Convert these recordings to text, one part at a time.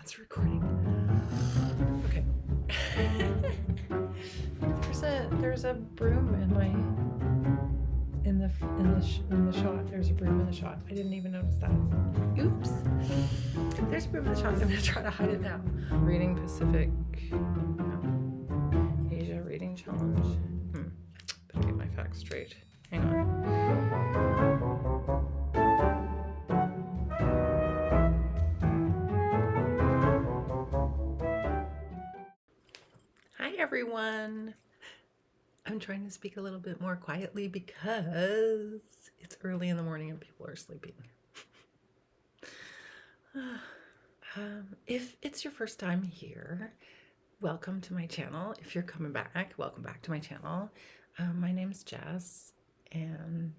it's recording. Okay. there's a broom in the shot. There's a broom in the shot. I didn't even notice that. Oops. There's a broom in the shot. I'm gonna try to hide it now. Reading Pacific. No. Asia Reading Challenge. Better get my facts straight. Hang on. Hi everyone. I'm trying to speak a little bit more quietly because it's early in the morning and people are sleeping. If it's your first time here, welcome to my channel. If you're coming back, welcome back to my channel. My name's Jess, and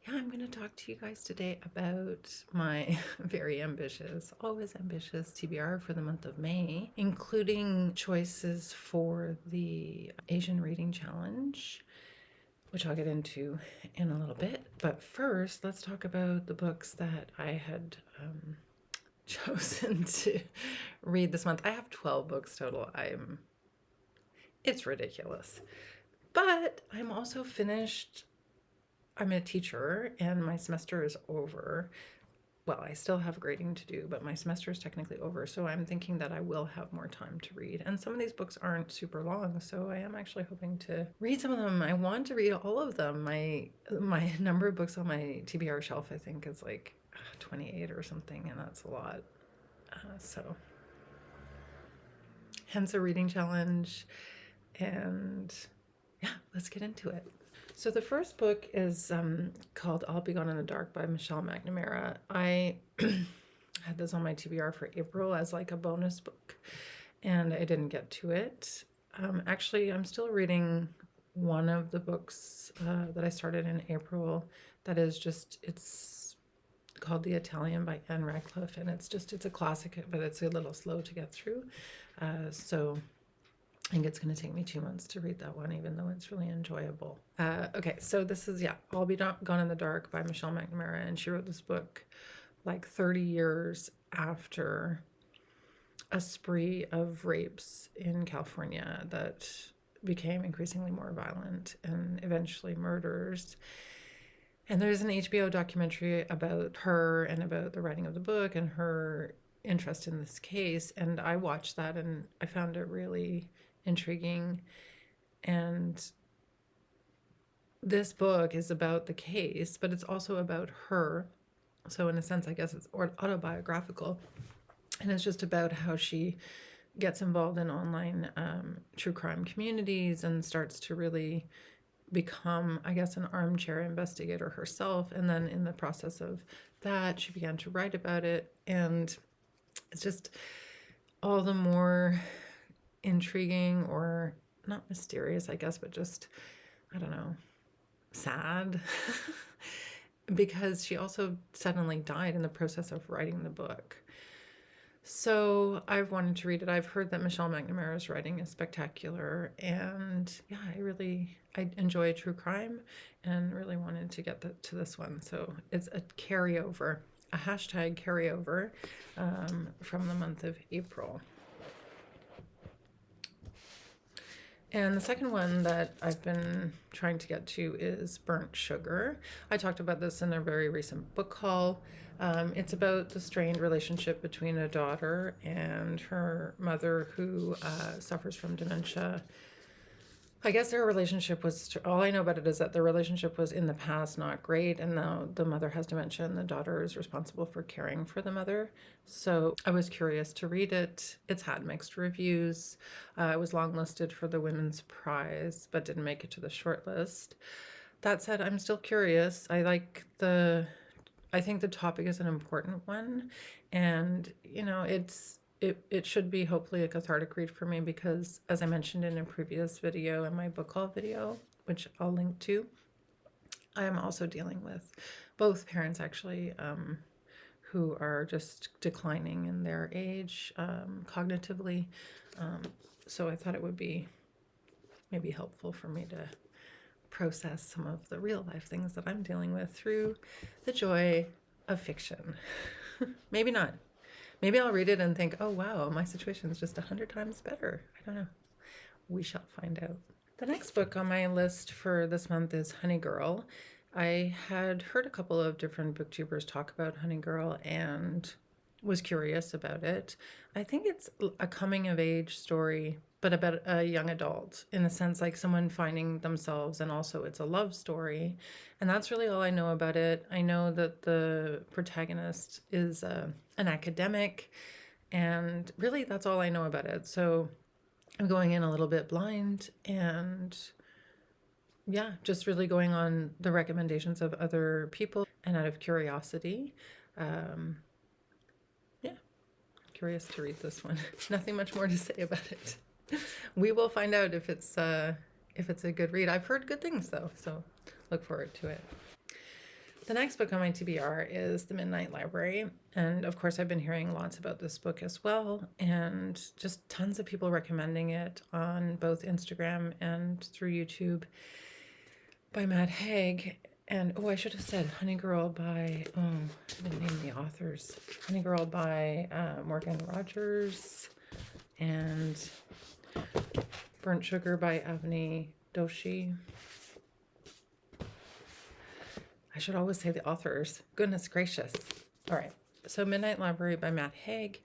yeah, I'm going to talk to you guys today about my very ambitious, always ambitious TBR for the month of May, including choices for the Asian Reading Challenge, which I'll get into in a little bit. But first, let's talk about the books that I had chosen to read this month. I have 12 books total. It's ridiculous. But I'm also finished. I'm a teacher and my semester is over. Well, I still have grading to do, but my semester is technically over. So I'm thinking that I will have more time to read. And some of these books aren't super long, so I am actually hoping to read some of them. I want to read all of them. My number of books on my TBR shelf, I think, is like 28 or something, and that's a lot. So hence a reading challenge. And yeah, let's get into it. So the first book is called I'll Be Gone in the Dark by Michelle McNamarra. I had this on my TBR for April as like a bonus book, and I didn't get to it. Actually, I'm still reading one of the books that I started in April. That is it's called The Italian by Ann Radcliffe, and it's a classic, but it's a little slow to get through. So I think it's going to take me 2 months to read that one, even though it's really enjoyable. Okay, so this is, I'll Be Gone in the Dark by Michelle McNamarra, and she wrote this book like 30 years after a spree of rapes in California that became increasingly more violent and eventually murders. And there's an HBO documentary about her and about the writing of the book and her interest in this case, and I watched that and I found it really intriguing. And this book is about the case, but it's also about her. So in a sense, I guess it's autobiographical, and it's just about how she gets involved in online true crime communities and starts to really become, I guess, an armchair investigator herself. And then in the process of that, she began to write about it, and it's just all the more intriguing, or not mysterious, I guess, but just, I don't know, sad because she also suddenly died in the process of writing the book. So I've wanted to read it. I've heard that Michelle McNamara's writing is spectacular, and yeah, I enjoy true crime and really wanted to get to this one. So it's a carryover, a hashtag carryover from the month of April. And the second one that I've been trying to get to is Burnt Sugar. I talked about this in a very recent book haul. It's about the strained relationship between a daughter and her mother, who suffers from dementia. I guess their relationship was, all I know about it is that their relationship was in the past not great, and now the mother has dementia and the daughter is responsible for caring for the mother. So I was curious to read it. It's had mixed reviews. It was longlisted for the Women's Prize, but didn't make it to the shortlist. That said, I'm still curious. I think the topic is an important one, and it should be hopefully a cathartic read for me, because as I mentioned in a previous video, in my book haul video, which I'll link to, I am also dealing with both parents actually who are just declining in their age cognitively. So I thought it would be maybe helpful for me to process some of the real life things that I'm dealing with through the joy of fiction. Maybe not. Maybe I'll read it and think, oh wow, my situation is just 100 times better. I don't know. We shall find out. The next book on my list for this month is Honey Girl. I had heard a couple of different booktubers talk about Honey Girl and was curious about it. I think it's a coming of age story, but about a young adult, in a sense, like someone finding themselves, and also it's a love story. And that's really all I know about it. I know that the protagonist is an academic, and really that's all I know about it. So I'm going in a little bit blind, and yeah, just really going on the recommendations of other people and out of curiosity. Yeah, curious to read this one. Nothing much more to say about it. We will find out if it's a good read. I've heard good things though, so look forward to it. The next book on my TBR is The Midnight Library. And of course, I've been hearing lots about this book as well, and just tons of people recommending it on both Instagram and through YouTube, by Haig. And oh, I should have said Honey Girl by, I didn't name the authors. Honey Girl by Morgan Rogers, and Burnt Sugar by Avni Doshi. I should always say the authors. Goodness gracious. All right. So Midnight Library by Haig.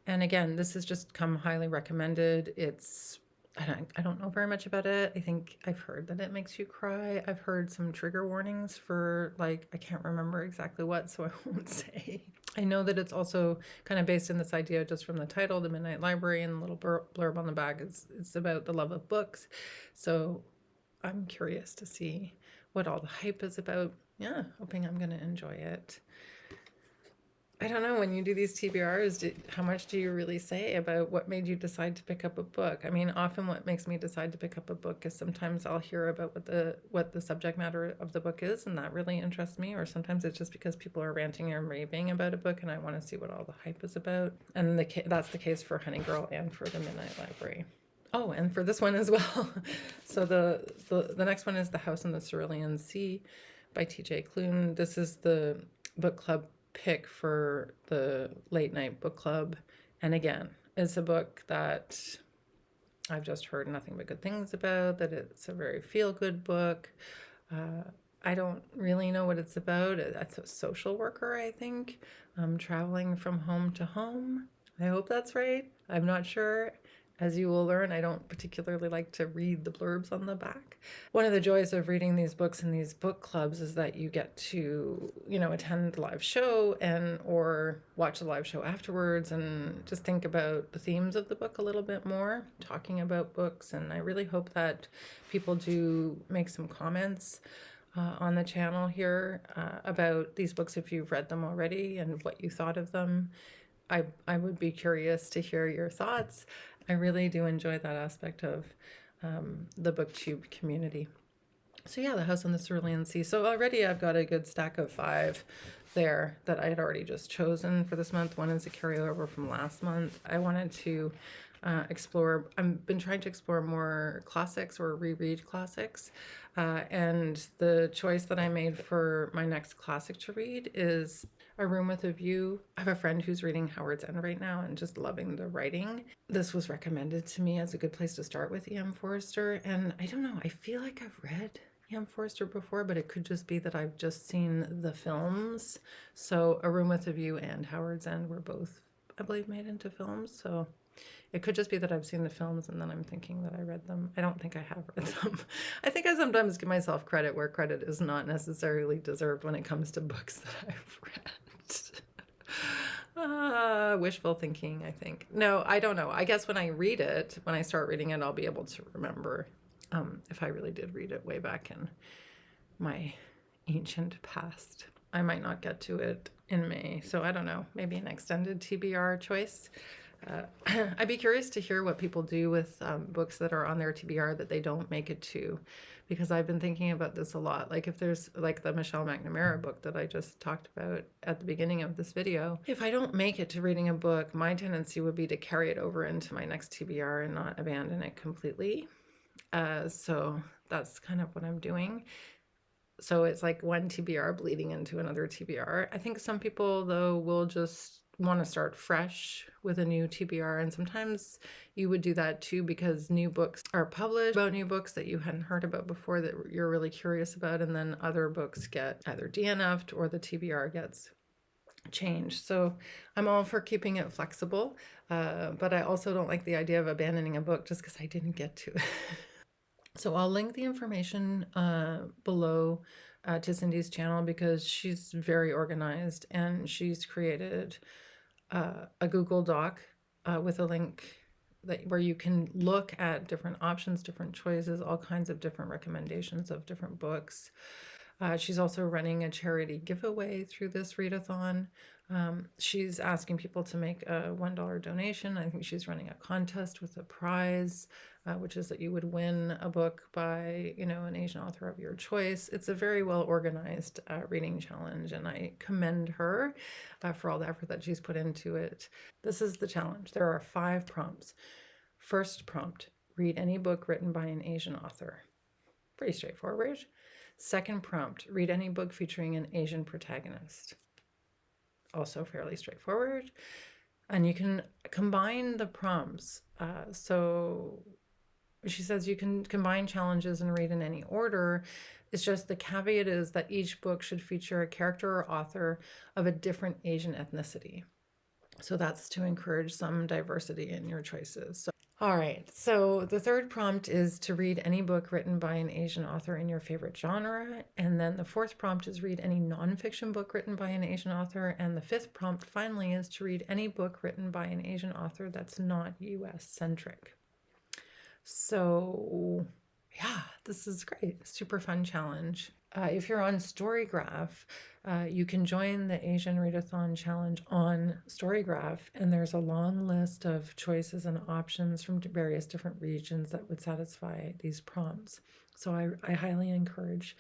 And again, this has just come highly recommended. It's, I don't know very much about it. I think I've heard that it makes you cry. I've heard some trigger warnings for, like, I can't remember exactly what, so I won't say. I know that it's also kind of based in this idea just from the title, The Midnight Library, and the little blurb on the back. It's about the love of books. So I'm curious to see what all the hype is about. Yeah, hoping I'm going to enjoy it. I don't know, when you do these TBRs, how much do you really say about what made you decide to pick up a book? I mean, often what makes me decide to pick up a book is sometimes I'll hear about what the subject matter of the book is, and that really interests me, or sometimes it's just because people are ranting and raving about a book and I want to see what all the hype is about. And that's the case for Honey Girl and for The Midnight Library. Oh, and for this one as well. So the next one is The House in the Cerulean Sea by TJ Klune. This is the book club pick for the late night book club. And again, it's a book that I've just heard nothing but good things about, that it's a very feel-good book. I don't really know what it's about. It's a social worker, I think, traveling from home to home. I hope that's right. I'm not sure. As you will learn, I don't particularly like to read the blurbs on the back. One of the joys of reading these books in these book clubs is that you get to, attend the live show or watch the live show afterwards and just think about the themes of the book a little bit more, talking about books. And I really hope that people do make some comments on the channel here about these books if you've read them already and what you thought of them. I would be curious to hear your thoughts. I really do enjoy that aspect of the booktube community. So yeah, The House on the Cerulean Sea. So already I've got a good stack of 5 there that I had already just chosen for this month. One is a carryover from last month. I wanted to explore, I've been trying to explore more classics or reread classics. And the choice that I made for my next classic to read is A Room with a View. I have a friend who's reading Howard's End right now and just loving the writing. This was recommended to me as a good place to start with E.M. Forster. And I don't know, I feel like I've read E.M. Forster before, but it could just be that I've just seen the films. So A Room with a View and Howard's End were both, I believe, made into films. So it could just be that I've seen the films and then I'm thinking that I read them. I don't think I have read them. I think I sometimes give myself credit where credit is not necessarily deserved when it comes to books that I've read. Wishful thinking, I think. No, I don't know. I guess when I read it, when I start reading it, I'll be able to remember if I really did read it way back in my ancient past. I might not get to it in May, so I don't know. Maybe an extended TBR choice. I'd be curious to hear what people do with books that are on their TBR that they don't make it to, because I've been thinking about this a lot. Like if there's like the Michelle McNamara book that I just talked about at the beginning of this video, if I don't make it to reading a book, my tendency would be to carry it over into my next TBR and not abandon it completely. So that's kind of what I'm doing. So it's like one TBR bleeding into another TBR. I think some people, though, will just want to start fresh with a new TBR. And sometimes you would do that too, because new books are published about new books that you hadn't heard about before that you're really curious about. And then other books get either DNF'd or the TBR gets changed. So I'm all for keeping it flexible. But I also don't like the idea of abandoning a book just because I didn't get to it. So I'll link the information below to Cindy's channel, because she's very organized, and she's created a Google Doc with a link where you can look at different options, different choices, all kinds of different recommendations of different books. She's also running a charity giveaway through this readathon. She's asking people to make a $1 donation. I think she's running a contest with a prize, which is that you would win a book by, an Asian author of your choice. It's a very well organized reading challenge, and I commend her for all the effort that she's put into it. This is the challenge. There are 5 prompts. First prompt, read any book written by an Asian author. Pretty straightforward. Second prompt, read any book featuring an Asian protagonist. Also fairly straightforward. And you can combine the prompts. So she says you can combine challenges and read in any order. It's just the caveat is that each book should feature a character or author of a different Asian ethnicity. So that's to encourage some diversity in your choices. All right, so the third prompt is to read any book written by an Asian author in your favorite genre. And then the fourth prompt is read any nonfiction book written by an Asian author. And the fifth prompt finally is to read any book written by an Asian author that's not US centric. So yeah, this is great. Super fun challenge. If you're on StoryGraph, you can join the Asian Readathon Challenge on StoryGraph, and there's a long list of choices and options from various different regions that would satisfy these prompts. So I highly encourage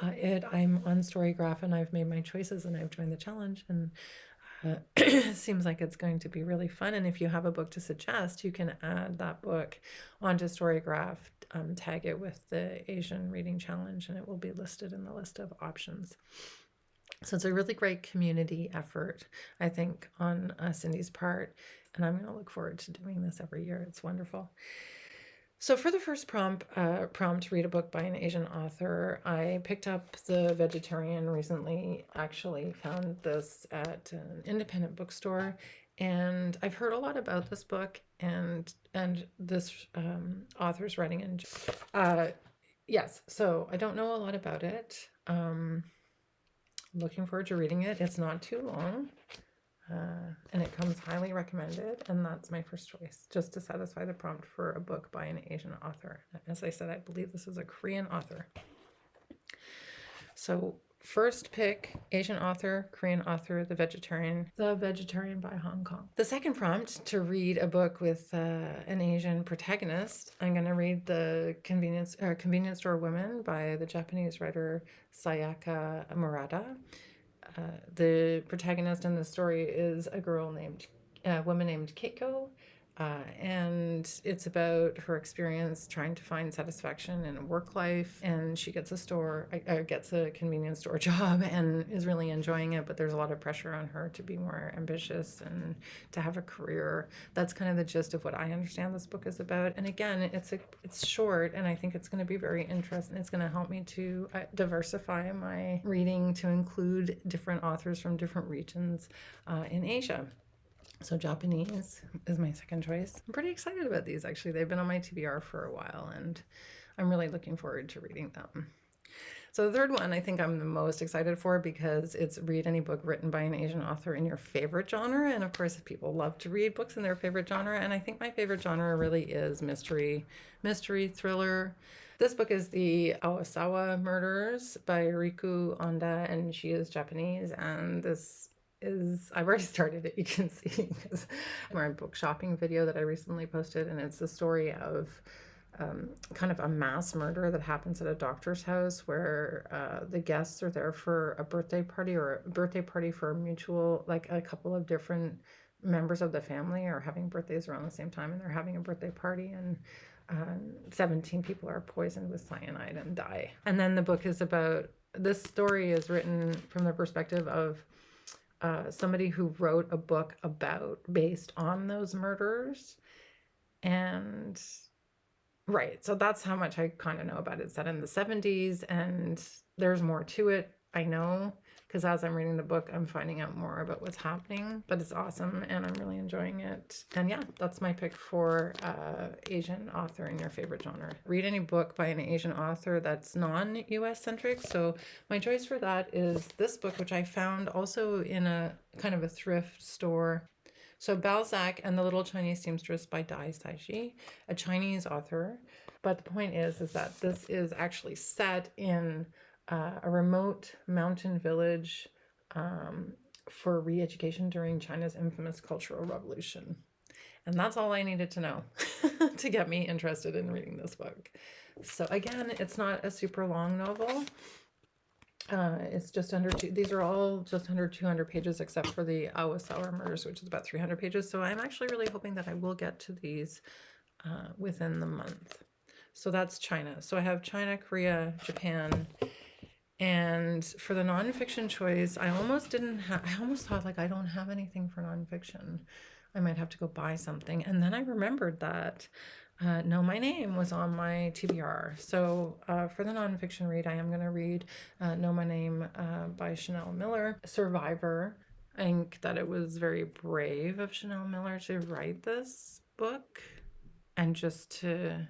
it. I'm on StoryGraph, and I've made my choices, and I've joined the challenge, and it seems like it's going to be really fun. And if you have a book to suggest, you can add that book onto StoryGraph, tag it with the Asian Reading Challenge, and it will be listed in the list of options. So it's a really great community effort, I think, on Cindy's part, and I'm going to look forward to doing this every year. It's wonderful. So for the first prompt, read a book by an Asian author, I picked up The Vegetarian recently. Actually found this at an independent bookstore, and I've heard a lot about this book and this author's writing. And yes, so I don't know a lot about it. Looking forward to reading it. It's not too long. And it comes highly recommended, and that's my first choice, just to satisfy the prompt for a book by an Asian author. As I said, I believe this is a Korean author. So first pick, Asian author, Korean author, The Vegetarian by Han Kang. The second prompt, to read a book with an Asian protagonist. I'm going to read The Convenience Store Women by the Japanese writer Sayaka Murata. The protagonist in the story is a woman named Keiko, and it's about her experience trying to find satisfaction in work life. And she gets a convenience store job and is really enjoying it, but there's a lot of pressure on her to be more ambitious and to have a career. That's kind of the gist of what I understand this book is about. And again, it's short, and I think it's going to be very interesting. It's going to help me to diversify my reading to include different authors from different regions in Asia. So Japanese is my second choice. I'm pretty excited about these, actually. They've been on my TBR for a while, and I'm really looking forward to reading them. So the third one I think I'm the most excited for, because it's read any book written by an Asian author in your favorite genre. And of course, people love to read books in their favorite genre, and I think my favorite genre really is mystery thriller. This book is The Aosawa Murders by Riku, Onda, and she is Japanese, and I've already started it, you can see, because my book shopping video that I recently posted, and it's the story of kind of a mass murder that happens at a doctor's house, where the guests are there for a birthday party for a mutual, like a couple of different members of the family are having birthdays around the same time, and they're having a birthday party, and 17 people are poisoned with cyanide and die. And then the book is about, this story is written from the perspective of somebody who wrote a book based on those murders. And right, so that's how much I kind of know about it. It's set in the 70s, and there's more to it, I know, because as I'm reading the book, I'm finding out more about what's happening, but it's awesome, and I'm really enjoying it. And yeah, that's my pick for Asian author in your favorite genre. Read any book by an Asian author that's non-US centric. So my choice for that is this book, which I found also in a kind of a thrift store. So Balzac and the Little Chinese Seamstress by Sijie, a Chinese author. But the point is that this is actually set in a remote mountain village for re-education during China's infamous Cultural Revolution. And that's all I needed to know to get me interested in reading this book. So again, it's not a super long novel. It's just under these are all just under 200 pages, except for the Aosawa murders, which is about 300 pages. So I'm actually really hoping that I will get to these within the month. So that's China. So I have China, Korea, Japan. And for the nonfiction choice, I almost thought like I don't have anything for nonfiction. I might have to go buy something. And then I remembered that Know My Name was on my TBR. So for the nonfiction read, I am going to read Know My Name by Chanel Miller. Survivor. I think that it was very brave of Chanel Miller to write this book and just to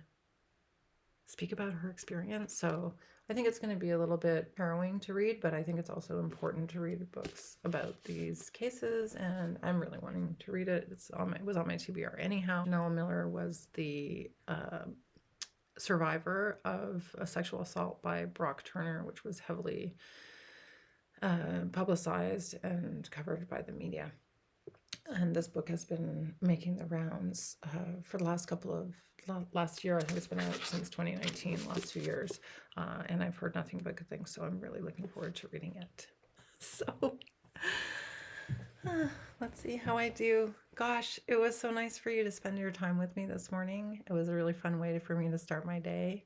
speak about her experience. So I think it's going to be a little bit harrowing to read, but I think it's also important to read books about these cases, and I'm really wanting to read it. It was on my TBR anyhow. Chanel Miller was the survivor of a sexual assault by Brock Turner, which was heavily publicized and covered by the media. And this book has been making the rounds for the last year. I think it's been out since 2019, last 2 years. And I've heard nothing but good things. So I'm really looking forward to reading it. So let's see how I do. Gosh, it was so nice for you to spend your time with me this morning. It was a really fun way for me to start my day.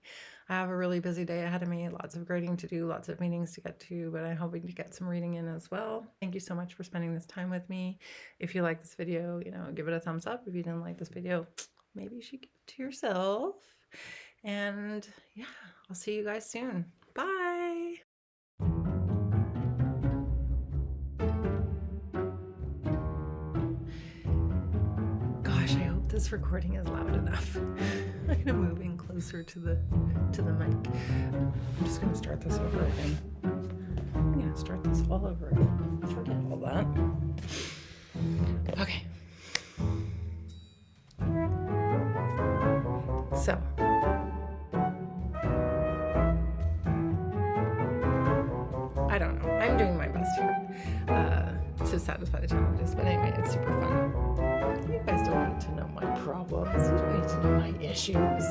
I have a really busy day ahead of me, lots of grading to do, lots of meetings to get to, but I'm hoping to get some reading in as well. Thank you so much for spending this time with me. If you like this video, give it a thumbs up. If you didn't like this video, maybe you should give it to yourself. And yeah, I'll see you guys soon. Bye. This recording is loud enough. I'm gonna move in closer to the mic. I'm just gonna start this over again. I'm gonna start this all over again. Forget all that. Okay. So I don't know. I'm doing my best here to satisfy the challenges, but anyway, it's super fun. You guys don't need to know my problems. You don't need to know my issues.